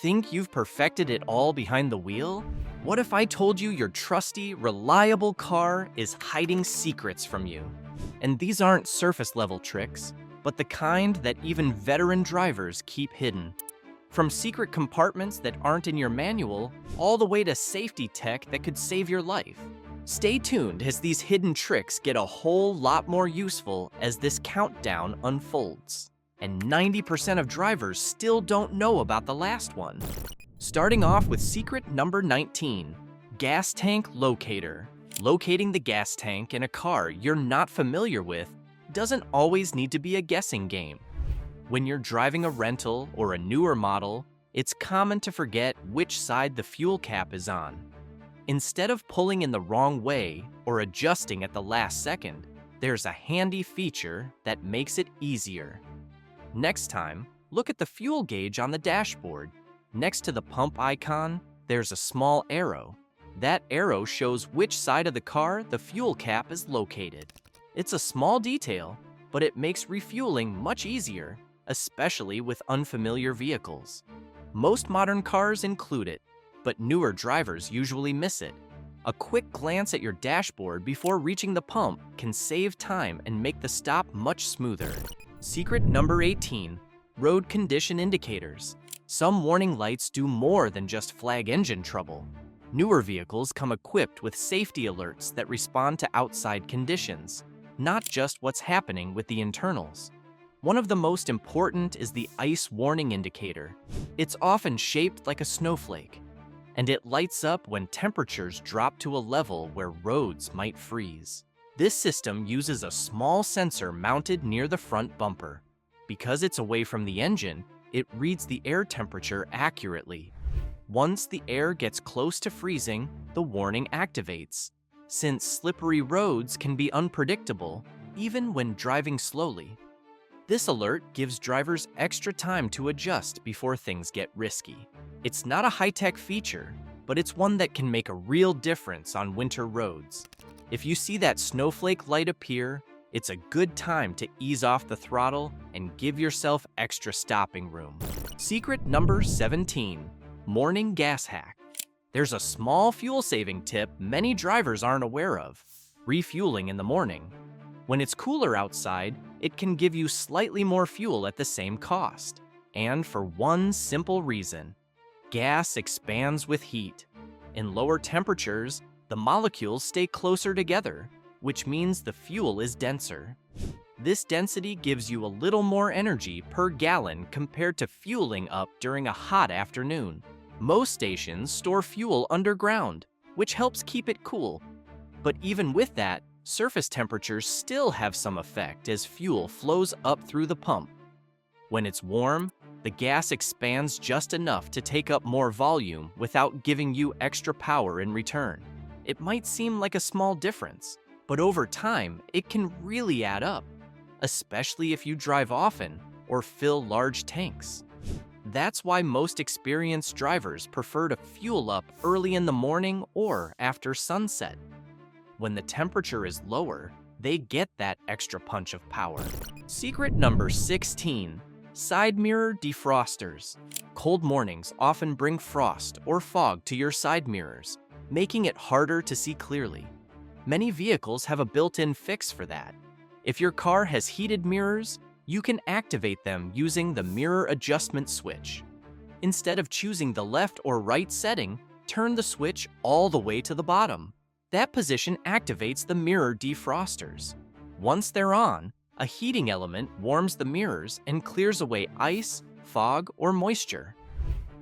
Think you've perfected it all behind the wheel? What if I told you your trusty, reliable car is hiding secrets from you? And these aren't surface-level tricks, but the kind that even veteran drivers keep hidden. From secret compartments that aren't in your manual, all the way to safety tech that could save your life. Stay tuned as these hidden tricks get a whole lot more useful as this countdown unfolds. And 90% of drivers still don't know about the last one. Starting off with secret number 19, gas tank locator. Locating the gas tank in a car you're not familiar with doesn't always need to be a guessing game. When you're driving a rental or a newer model, it's common to forget which side the fuel cap is on. Instead of pulling in the wrong way or adjusting at the last second, there's a handy feature that makes it easier. Next time, look at the fuel gauge on the dashboard. Next to the pump icon, there's a small arrow. That arrow shows which side of the car the fuel cap is located. It's a small detail, but it makes refueling much easier, especially with unfamiliar vehicles. Most modern cars include it, but newer drivers usually miss it. A quick glance at your dashboard before reaching the pump can save time and make the stop much smoother. Secret number 18, road condition indicators. Some warning lights do more than just flag engine trouble. Newer vehicles come equipped with safety alerts that respond to outside conditions, not just what's happening with the internals. One of the most important is the ice warning indicator. It's often shaped like a snowflake, and it lights up when temperatures drop to a level where roads might freeze. This system uses a small sensor mounted near the front bumper. Because it's away from the engine, it reads the air temperature accurately. Once the air gets close to freezing, the warning activates. Since slippery roads can be unpredictable, even when driving slowly. This alert gives drivers extra time to adjust before things get risky. It's not a high-tech feature, but it's one that can make a real difference on winter roads. If you see that snowflake light appear, it's a good time to ease off the throttle and give yourself extra stopping room. Secret number 17, morning gas hack. There's a small fuel-saving tip many drivers aren't aware of: refueling in the morning. When it's cooler outside, it can give you slightly more fuel at the same cost. And for one simple reason: gas expands with heat. In lower temperatures, the molecules stay closer together, which means the fuel is denser. This density gives you a little more energy per gallon compared to fueling up during a hot afternoon. Most stations store fuel underground, which helps keep it cool. But even with that, surface temperatures still have some effect as fuel flows up through the pump. When it's warm, the gas expands just enough to take up more volume without giving you extra power in return. It might seem like a small difference, but over time, it can really add up, especially if you drive often or fill large tanks. That's why most experienced drivers prefer to fuel up early in the morning or after sunset. When the temperature is lower, they get that extra punch of power. Secret number 16, side mirror defrosters. Cold mornings often bring frost or fog to your side mirrors, making it harder to see clearly. Many vehicles have a built-in fix for that. If your car has heated mirrors, you can activate them using the mirror adjustment switch. Instead of choosing the left or right setting, turn the switch all the way to the bottom. That position activates the mirror defrosters. Once they're on, a heating element warms the mirrors and clears away ice, fog, or moisture.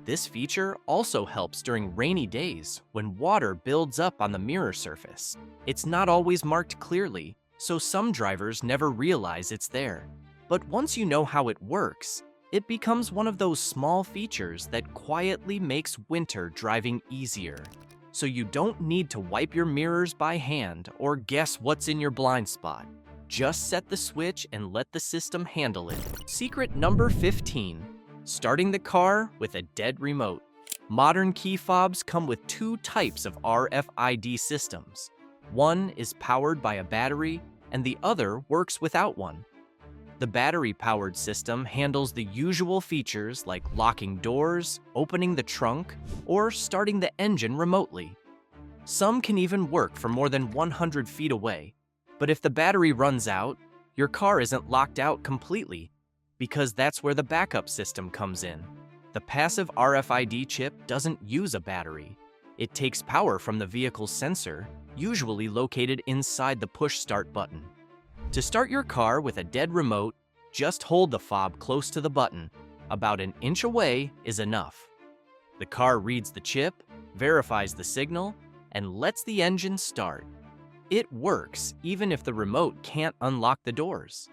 This feature also helps during rainy days when water builds up on the mirror surface. It's not always marked clearly, so some drivers never realize it's there. But once you know how it works, it becomes one of those small features that quietly makes winter driving easier. So you don't need to wipe your mirrors by hand or guess what's in your blind spot. Just set the switch and let the system handle it. Secret number 15. Starting the car with a dead remote. Modern key fobs come with two types of RFID systems. One is powered by a battery, and the other works without one. The battery-powered system handles the usual features like locking doors, opening the trunk, or starting the engine remotely. Some can even work from more than 100 feet away, but if the battery runs out, your car isn't locked out completely, because that's where the backup system comes in. The passive RFID chip doesn't use a battery. It takes power from the vehicle's sensor, usually located inside the push start button. To start your car with a dead remote, just hold the fob close to the button. About an inch away is enough. The car reads the chip, verifies the signal, and lets the engine start. It works even if the remote can't unlock the doors.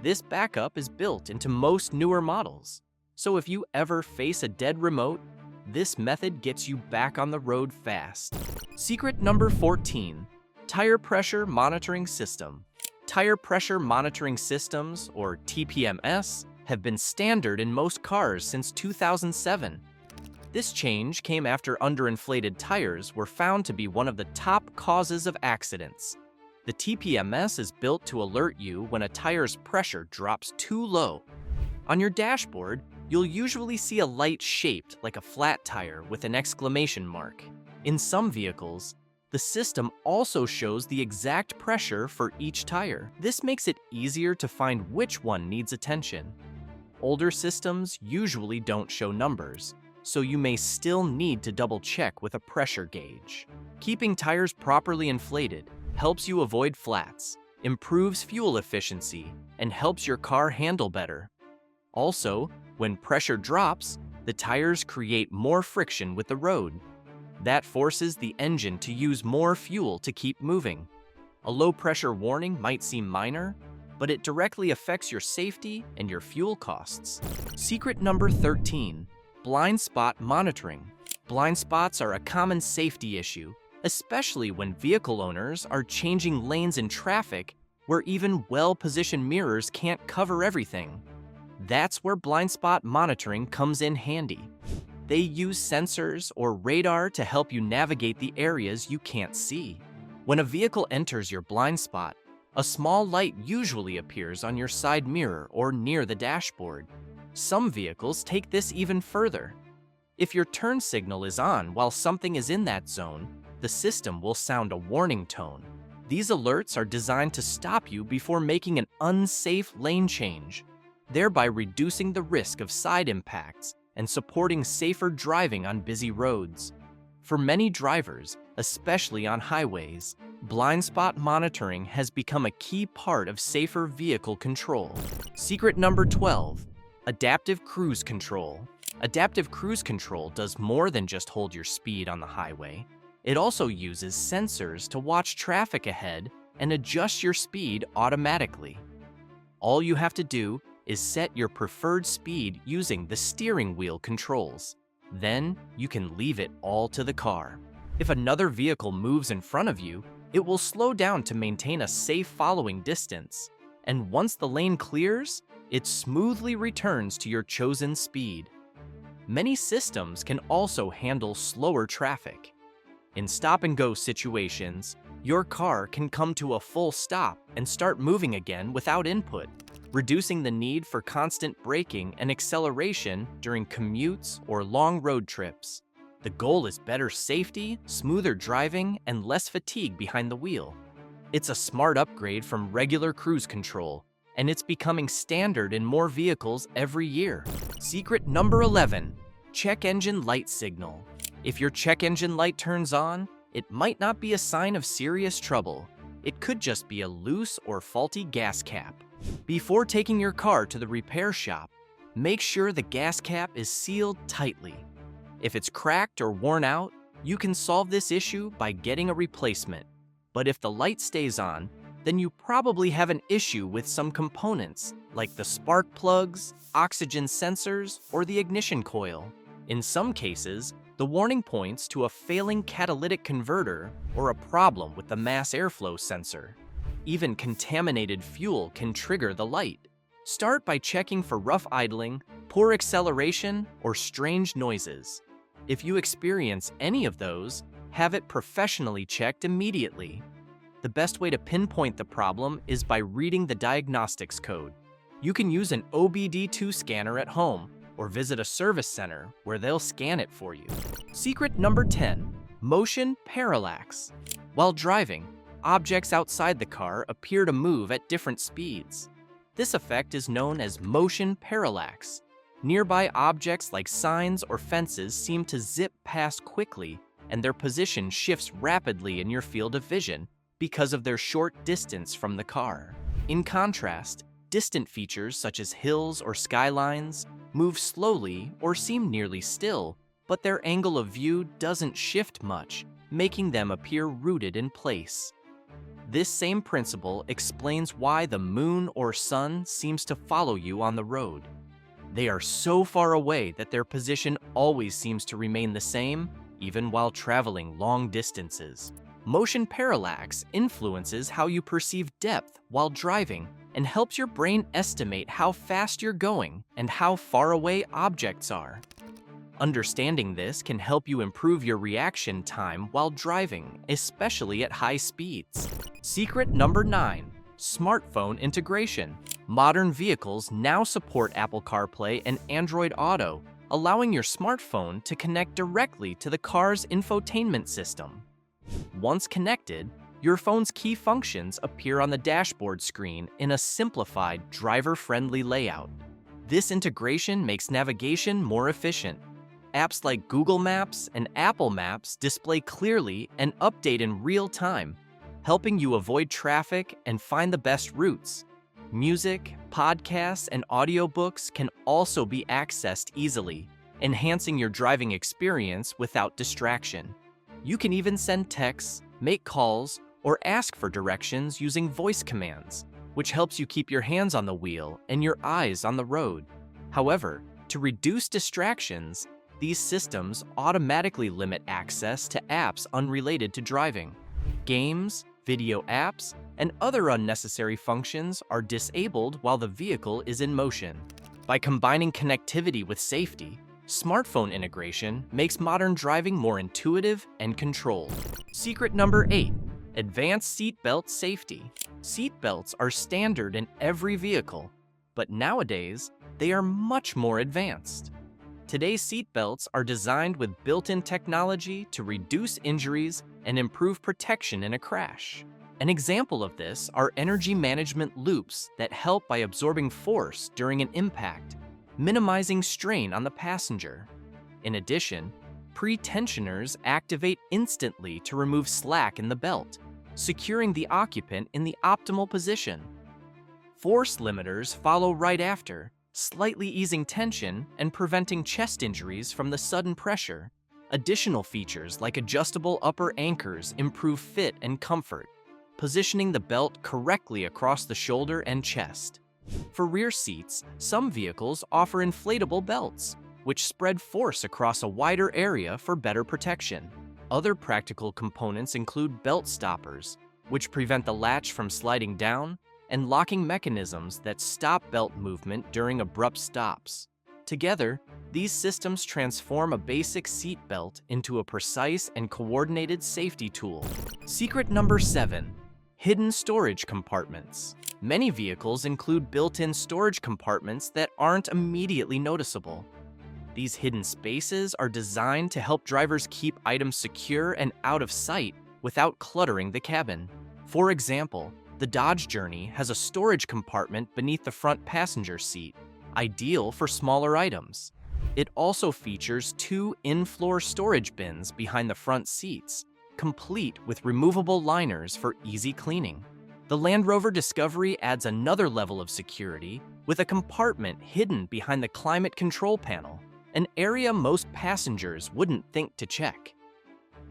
This backup is built into most newer models, so if you ever face a dead remote, this method gets you back on the road fast. Secret number 14, tire pressure monitoring system. Tire pressure monitoring systems, or TPMS, have been standard in most cars since 2007. This change came after underinflated tires were found to be one of the top causes of accidents. The TPMS is built to alert you when a tire's pressure drops too low. On your dashboard, you'll usually see a light shaped like a flat tire with an exclamation mark. In some vehicles, the system also shows the exact pressure for each tire. This makes it easier to find which one needs attention. Older systems usually don't show numbers, so you may still need to double-check with a pressure gauge. Keeping tires properly inflated helps you avoid flats, improves fuel efficiency, and helps your car handle better. Also, when pressure drops, the tires create more friction with the road. That forces the engine to use more fuel to keep moving. A low-pressure warning might seem minor, but it directly affects your safety and your fuel costs. Secret number 13. Blind spot monitoring. Blind spots are a common safety issue, especially when vehicle owners are changing lanes in traffic where even well-positioned mirrors can't cover everything. That's where blind spot monitoring comes in handy. They use sensors or radar to help you navigate the areas you can't see. When a vehicle enters your blind spot, a small light usually appears on your side mirror or near the dashboard. Some vehicles take this even further. If your turn signal is on while something is in that zone, the system will sound a warning tone. These alerts are designed to stop you before making an unsafe lane change, thereby reducing the risk of side impacts and supporting safer driving on busy roads. For many drivers, especially on highways, blind spot monitoring has become a key part of safer vehicle control. Secret number 12. Adaptive cruise control. Adaptive cruise control does more than just hold your speed on the highway. It also uses sensors to watch traffic ahead and adjust your speed automatically. All you have to do is set your preferred speed using the steering wheel controls. Then you can leave it all to the car. If another vehicle moves in front of you, it will slow down to maintain a safe following distance. And once the lane clears, it smoothly returns to your chosen speed. Many systems can also handle slower traffic. In stop-and-go situations, your car can come to a full stop and start moving again without input, reducing the need for constant braking and acceleration during commutes or long road trips. The goal is better safety, smoother driving, and less fatigue behind the wheel. It's a smart upgrade from regular cruise control, and it's becoming standard in more vehicles every year. Secret number 11. Check engine light signal. If your check engine light turns on, it might not be a sign of serious trouble. It could just be a loose or faulty gas cap. Before taking your car to the repair shop, make sure the gas cap is sealed tightly. If it's cracked or worn out, you can solve this issue by getting a replacement. But if the light stays on, then you probably have an issue with some components, like the spark plugs, oxygen sensors, or the ignition coil. In some cases, the warning points to a failing catalytic converter or a problem with the mass airflow sensor. Even contaminated fuel can trigger the light. Start by checking for rough idling, poor acceleration, or strange noises. If you experience any of those, have it professionally checked immediately. The best way to pinpoint the problem is by reading the diagnostics code. You can use an OBD2 scanner at home or visit a service center where they'll scan it for you. Secret number 10, motion parallax. While driving, objects outside the car appear to move at different speeds. This effect is known as motion parallax. Nearby objects like signs or fences seem to zip past quickly, and their position shifts rapidly in your field of vision because of their short distance from the car. In contrast, distant features such as hills or skylines move slowly or seem nearly still, but their angle of view doesn't shift much, making them appear rooted in place. This same principle explains why the moon or sun seems to follow you on the road. They are so far away that their position always seems to remain the same, even while traveling long distances. Motion parallax influences how you perceive depth while driving and helps your brain estimate how fast you're going and how far away objects are. Understanding this can help you improve your reaction time while driving, especially at high speeds. Secret number 9, smartphone integration. Modern vehicles now support Apple CarPlay and Android Auto, allowing your smartphone to connect directly to the car's infotainment system. Once connected, your phone's key functions appear on the dashboard screen in a simplified, driver-friendly layout. This integration makes navigation more efficient. Apps like Google Maps and Apple Maps display clearly and update in real time, helping you avoid traffic and find the best routes. Music, podcasts, and audiobooks can also be accessed easily, enhancing your driving experience without distraction. You can even send texts, make calls, or ask for directions using voice commands, which helps you keep your hands on the wheel and your eyes on the road. However, to reduce distractions, these systems automatically limit access to apps unrelated to driving. Games, video apps, and other unnecessary functions are disabled while the vehicle is in motion. By combining connectivity with safety, smartphone integration makes modern driving more intuitive and controlled. Secret number 8, advanced seatbelt safety. Seatbelts are standard in every vehicle, but nowadays, they are much more advanced. Today's seatbelts are designed with built-in technology to reduce injuries and improve protection in a crash. An example of this are energy management loops that help by absorbing force during an impact, minimizing strain on the passenger. In addition, pre-tensioners activate instantly to remove slack in the belt, securing the occupant in the optimal position. Force limiters follow right after, slightly easing tension and preventing chest injuries from the sudden pressure. Additional features like adjustable upper anchors improve fit and comfort, positioning the belt correctly across the shoulder and chest. For rear seats, some vehicles offer inflatable belts, which spread force across a wider area for better protection. Other practical components include belt stoppers, which prevent the latch from sliding down, and locking mechanisms that stop belt movement during abrupt stops. Together, these systems transform a basic seat belt into a precise and coordinated safety tool. Secret number 7, hidden storage compartments. Many vehicles include built-in storage compartments that aren't immediately noticeable. These hidden spaces are designed to help drivers keep items secure and out of sight without cluttering the cabin. For example, the Dodge Journey has a storage compartment beneath the front passenger seat, ideal for smaller items. It also features 2 in-floor storage bins behind the front seats, complete with removable liners for easy cleaning. The Land Rover Discovery adds another level of security with a compartment hidden behind the climate control panel, an area most passengers wouldn't think to check.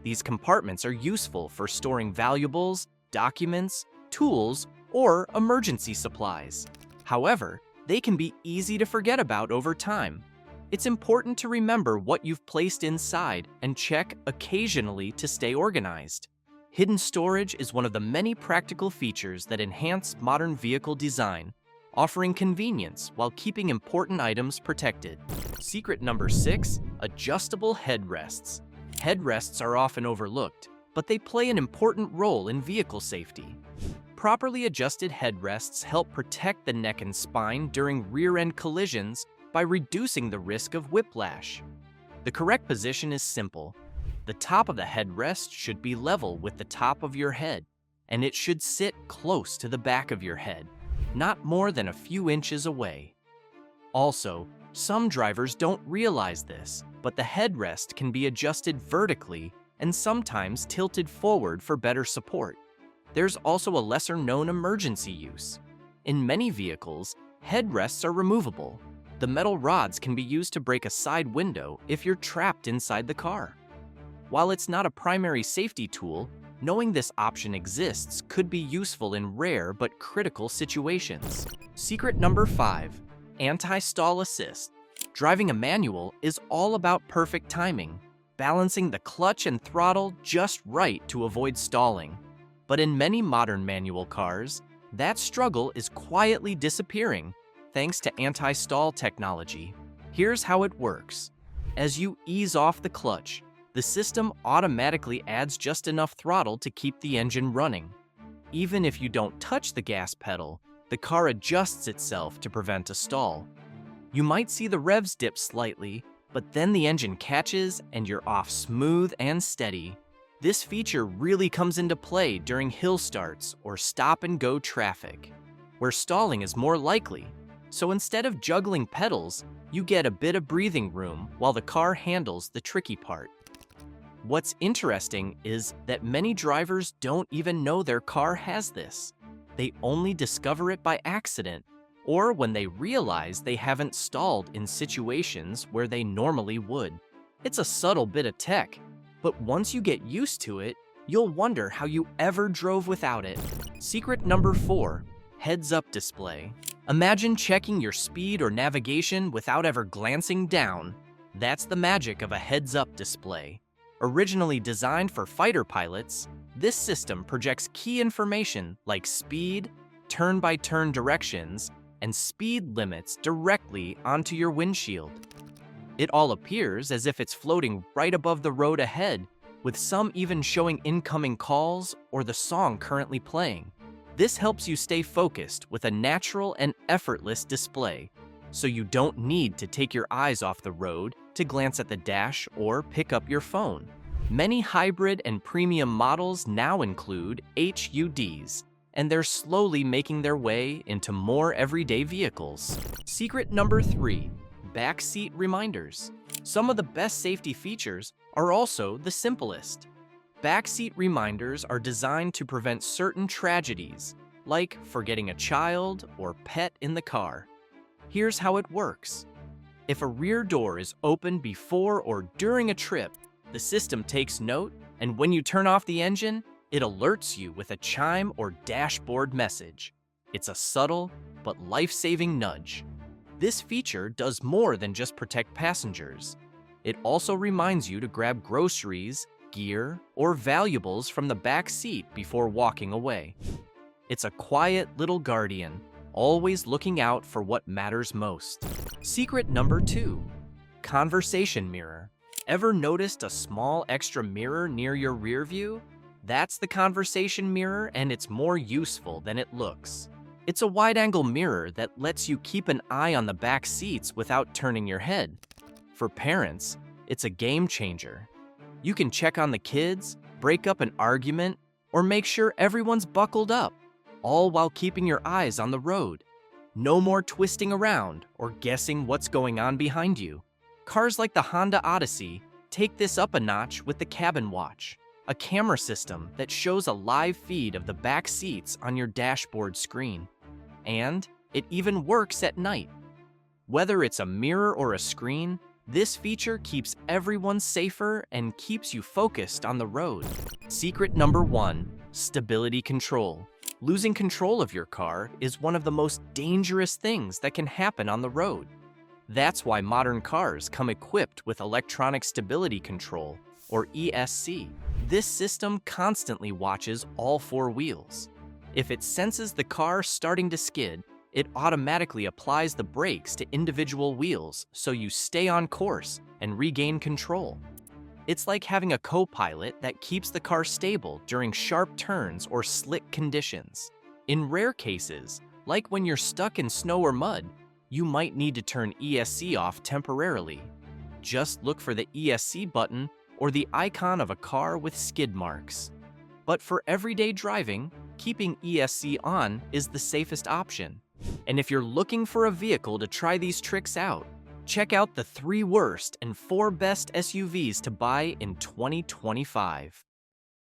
These compartments are useful for storing valuables, documents, tools, or emergency supplies. However, they can be easy to forget about over time. It's important to remember what you've placed inside and check occasionally to stay organized. Hidden storage is one of the many practical features that enhance modern vehicle design, offering convenience while keeping important items protected. Secret number 6, adjustable headrests. Headrests are often overlooked, but they play an important role in vehicle safety. Properly adjusted headrests help protect the neck and spine during rear-end collisions by reducing the risk of whiplash. The correct position is simple. The top of the headrest should be level with the top of your head, and it should sit close to the back of your head, not more than a few inches away. Also, some drivers don't realize this, but the headrest can be adjusted vertically and sometimes tilted forward for better support. There's also a lesser-known emergency use. In many vehicles, headrests are removable. The metal rods can be used to break a side window if you're trapped inside the car. While it's not a primary safety tool, knowing this option exists could be useful in rare but critical situations. Secret number 5, anti-stall assist. Driving a manual is all about perfect timing, balancing the clutch and throttle just right to avoid stalling. But in many modern manual cars, that struggle is quietly disappearing thanks to anti-stall technology. Here's how it works. As you ease off the clutch, the system automatically adds just enough throttle to keep the engine running. Even if you don't touch the gas pedal, the car adjusts itself to prevent a stall. You might see the revs dip slightly, but then the engine catches and you're off smooth and steady. This feature really comes into play during hill starts or stop-and-go traffic, where stalling is more likely. So instead of juggling pedals, you get a bit of breathing room while the car handles the tricky part. What's interesting is that many drivers don't even know their car has this. They only discover it by accident, or when they realize they haven't stalled in situations where they normally would. It's a subtle bit of tech, but once you get used to it, you'll wonder how you ever drove without it. Secret number 4, heads-up display. Imagine checking your speed or navigation without ever glancing down. That's the magic of a heads-up display. Originally designed for fighter pilots, this system projects key information like speed, turn-by-turn directions, and speed limits directly onto your windshield. It all appears as if it's floating right above the road ahead, with some even showing incoming calls or the song currently playing. This helps you stay focused with a natural and effortless display, so you don't need to take your eyes off the road to glance at the dash or pick up your phone. Many hybrid and premium models now include HUDs, and they're slowly making their way into more everyday vehicles. Secret number 3, backseat reminders. Some of the best safety features are also the simplest. Backseat reminders are designed to prevent certain tragedies, like forgetting a child or pet in the car. Here's how it works. If a rear door is opened before or during a trip, the system takes note, and when you turn off the engine, it alerts you with a chime or dashboard message. It's a subtle but life-saving nudge. This feature does more than just protect passengers. It also reminds you to grab groceries, gear, or valuables from the back seat before walking away. It's a quiet little guardian, always looking out for what matters most. Secret number 2, conversation mirror. Ever noticed a small extra mirror near your rear view? That's the conversation mirror, and it's more useful than it looks. It's a wide-angle mirror that lets you keep an eye on the back seats without turning your head. For parents, it's a game changer. You can check on the kids, break up an argument, or make sure everyone's buckled up, all while keeping your eyes on the road. No more twisting around or guessing what's going on behind you. Cars like the Honda Odyssey take this up a notch with the Cabin Watch, a camera system that shows a live feed of the back seats on your dashboard screen. And it even works at night. Whether it's a mirror or a screen, this feature keeps everyone safer and keeps you focused on the road. Secret number 1, stability control. Losing control of your car is one of the most dangerous things that can happen on the road. That's why modern cars come equipped with electronic stability control, or ESC. This system constantly watches all 4 wheels. If it senses the car starting to skid, it automatically applies the brakes to individual wheels so you stay on course and regain control. It's like having a co-pilot that keeps the car stable during sharp turns or slick conditions. In rare cases, like when you're stuck in snow or mud, you might need to turn ESC off temporarily. Just look for the ESC button or the icon of a car with skid marks. But for everyday driving, keeping ESC on is the safest option. And if you're looking for a vehicle to try these tricks out, check out the 3 worst and 4 best SUVs to buy in 2025.